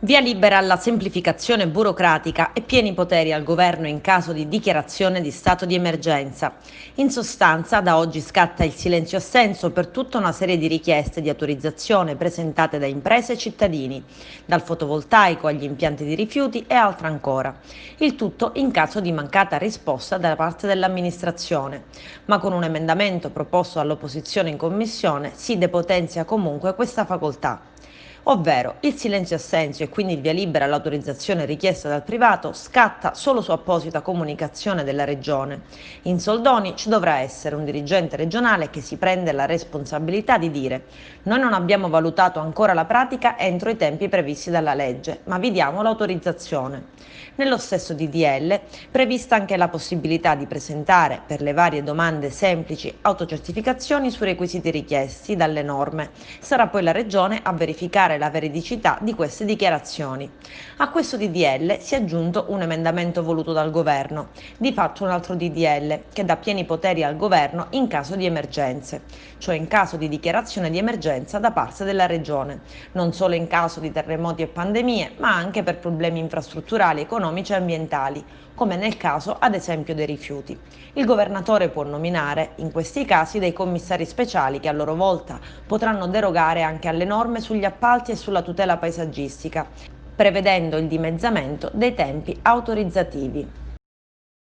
Via libera alla semplificazione burocratica e pieni poteri al governo in caso di dichiarazione di stato di emergenza. In sostanza, da oggi scatta il silenzio assenso per tutta una serie di richieste di autorizzazione presentate da imprese e cittadini, dal fotovoltaico agli impianti di rifiuti e altro ancora. Il tutto in caso di mancata risposta da parte dell'amministrazione. Ma con un emendamento proposto dall'opposizione in commissione si depotenzia comunque questa facoltà. Ovvero il silenzio assenzio e quindi il via libera all'autorizzazione richiesta dal privato scatta solo su apposita comunicazione della regione. In soldoni ci dovrà essere un dirigente regionale che si prende la responsabilità di dire: noi non abbiamo valutato ancora la pratica entro i tempi previsti dalla legge, ma vi diamo l'autorizzazione. Nello stesso DDL prevista anche la possibilità di presentare per le varie domande semplici autocertificazioni sui requisiti richiesti dalle norme. Sarà poi la regione a verificare la veridicità di queste dichiarazioni. A questo DDL si è aggiunto un emendamento voluto dal governo, di fatto un altro DDL che dà pieni poteri al governo in caso di emergenze, cioè in caso di dichiarazione di emergenza da parte della regione, non solo in caso di terremoti e pandemie, ma anche per problemi infrastrutturali, economici e ambientali, come nel caso ad esempio dei rifiuti. Il governatore può nominare in questi casi dei commissari speciali che a loro volta potranno derogare anche alle norme sugli appalti e sulla tutela paesaggistica, prevedendo il dimezzamento dei tempi autorizzativi.